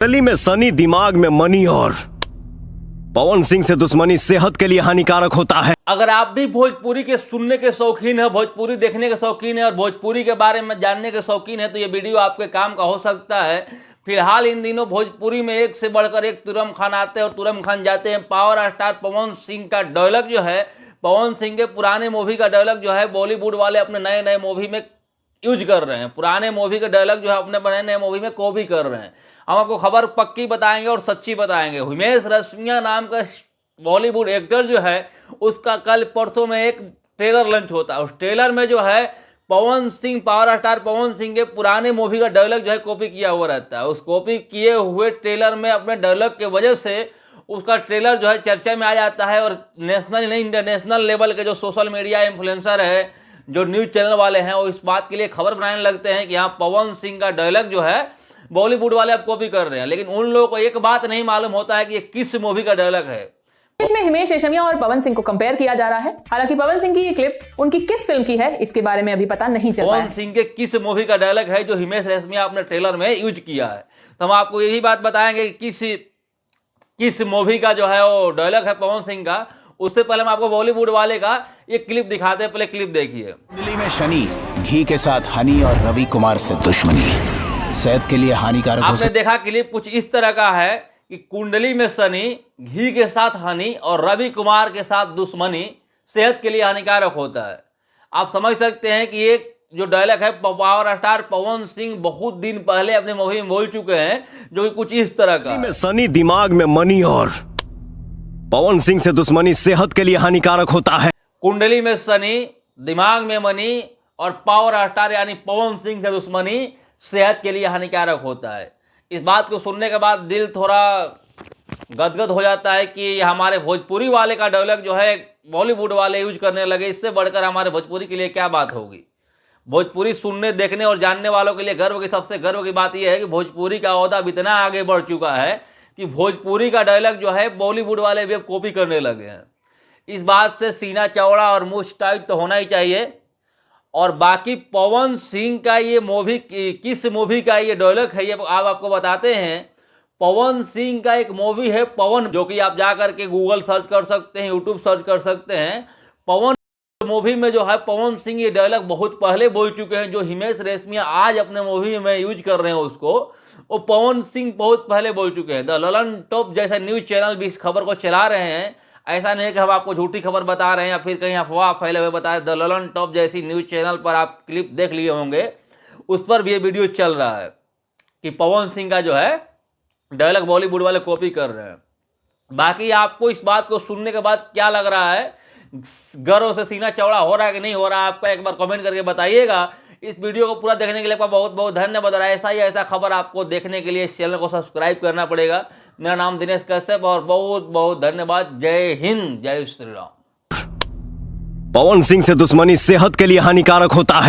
दिल्ली में सनी दिमाग में मनी और पवन सिंह से दुश्मनी सेहत के लिए हानिकारक होता है। अगर आप भी भोजपुरी के सुनने के शौकीन है, भोजपुरी देखने के शौकीन है और भोजपुरी के बारे में जानने के शौकीन है तो ये वीडियो आपके काम का हो सकता है। फिलहाल इन दिनों भोजपुरी में एक से बढ़कर एक तुरम खान आते हैं और तुरम खान जाते हैं। पावर स्टार पवन सिंह का डायलॉग जो है, पवन सिंह के पुराने मूवी का डायलॉग जो है बॉलीवुड वाले अपने नए नए मूवी में यूज कर रहे हैं। पुराने मूवी का डायलॉग जो है अपने नए नए मूवी में कॉपी कर रहे हैं। हम आपको खबर पक्की बताएंगे और सच्ची बताएंगे। हिमेश रेशमिया नाम का बॉलीवुड एक्टर जो है उसका कल परसों में एक ट्रेलर लॉन्च होता है। उस ट्रेलर में जो है पवन सिंह, पावर स्टार पवन सिंह के पुराने मूवी का डायलॉग जो है कॉपी किया हुआ रहता है। उस कॉपी किए हुए ट्रेलर में अपने डायलॉग के वजह से उसका ट्रेलर जो है चर्चा में आ जाता है और नेशनल नहीं इंटरनेशनल लेवल के जो सोशल मीडिया इन्फ्लुएंसर है, जो न्यूज़ चैनल वाले हैं, वो इस बात के लिए खबर बनाने लगते हैं कि यहाँ पवन सिंह का डायलॉग जो है बॉलीवुड वाले अब कॉपी कर रहे हैं। लेकिन उन लोगों को एक बात नहीं मालूम होता है कि ये किस मूवी का डायलॉग है। क्लिप में हिमेश रेशमिया और पवन सिंह को कंपेयर किया जा रहा है। हालांकि पवन सिंह की ये क्लिप उनकी किस फिल्म की है इसके बारे में अभी पता नहीं चल पाया है। पवन सिंह के किस मूवी का डायलॉग है जो हिमेश रेशमिया अपने ट्रेलर में यूज किया है, तो हम आपको यही बात बताएंगे कि किस मूवी का जो है वो डायलॉग है पवन सिंह का। उससे पहले हम आपको बॉलीवुड वाले का एक क्लिप दिखाते हैं। पहले क्लिप देखिए। दिल्ली में शनि, घी के साथ हनी और रवि कुमार से दुश्मनी सेहत के लिए हानिकारक हो आपने देखा क्लिप कुछ इस तरह का है कि कुंडली में शनि, घी के साथ हनी और रवि कुमार के साथ दुश्मनी सेहत के लिए हानिकारक होता है। आप समझ सकते हैं कि ये जो डायलॉग है पावर स्टार पवन सिंह बहुत दिन पहले अपने मूवी में बोल चुके हैं, जो कि कुछ इस तरह का में सनी दिमाग में मनी और पवन सिंह से दुश्मनी सेहत के लिए हानिकारक होता है। कुंडली में शनि, दिमाग में मनी और पावर स्टार यानी पवन सिंह से दुश्मनी सेहत के लिए हानिकारक होता है। इस बात को सुनने के बाद दिल थोड़ा गदगद हो जाता है कि हमारे भोजपुरी वाले का डायलॉग जो है बॉलीवुड वाले यूज करने लगे। इससे बढ़कर हमारे भोजपुरी के लिए क्या बात होगी। भोजपुरी सुनने, देखने और जानने वालों के लिए गर्व की सबसे गर्व की बात यह है कि भोजपुरी का ओहदा इतना आगे बढ़ चुका है कि भोजपुरी का डायलॉग जो है बॉलीवुड वाले भी अब कॉपी करने लगे हैं। इस बात से सीना चौड़ा और मुंह टाइट तो होना ही चाहिए। और बाकी पवन सिंह का ये मूवी, किस मूवी का ये डायलॉग है ये आप आपको बताते हैं। पवन सिंह का एक मूवी है पवन, जो कि आप जा करके गूगल सर्च कर सकते हैं, यूट्यूब सर्च कर सकते हैं। पवन मूवी में जो है पवन सिंह ये डायलॉग बहुत पहले बोल चुके हैं। जो हिमेश रेशमिया आज अपने मूवी में यूज कर रहे हैं उसको, वो पवन सिंह बहुत पहले बोल चुके हैं। द ललन टॉप जैसे न्यूज़ चैनल भी इस खबर को चला रहे हैं। ऐसा नहीं है कि हम आपको झूठी खबर बता रहे हैं या फिर कहीं अफवाह फैले हुए बता रहे हैं। द ललन टॉप जैसी न्यूज़ चैनल पर आप क्लिप देख लिए होंगे, उस पर भी ये वीडियो चल रहा है कि पवन सिंह का जो है डायलॉग बॉलीवुड वाले कॉपी कर रहे हैं। बाकी आपको इस बात को सुनने के बाद क्या लग रहा है, गर्व से सीना चौड़ा हो रहा है कि नहीं हो रहा है, आपका एक बार कमेंट करके बताइएगा। इस वीडियो को पूरा देखने के लिए आपका बहुत बहुत धन्यवाद। और ऐसा खबर आपको देखने के लिए इस चैनल को सब्सक्राइब करना पड़ेगा। मेरा नाम दिनेश कश्यप और बहुत बहुत धन्यवाद। जय हिंद, जय श्री राम। पवन सिंह से दुश्मनी सेहत के लिए हानिकारक होता है।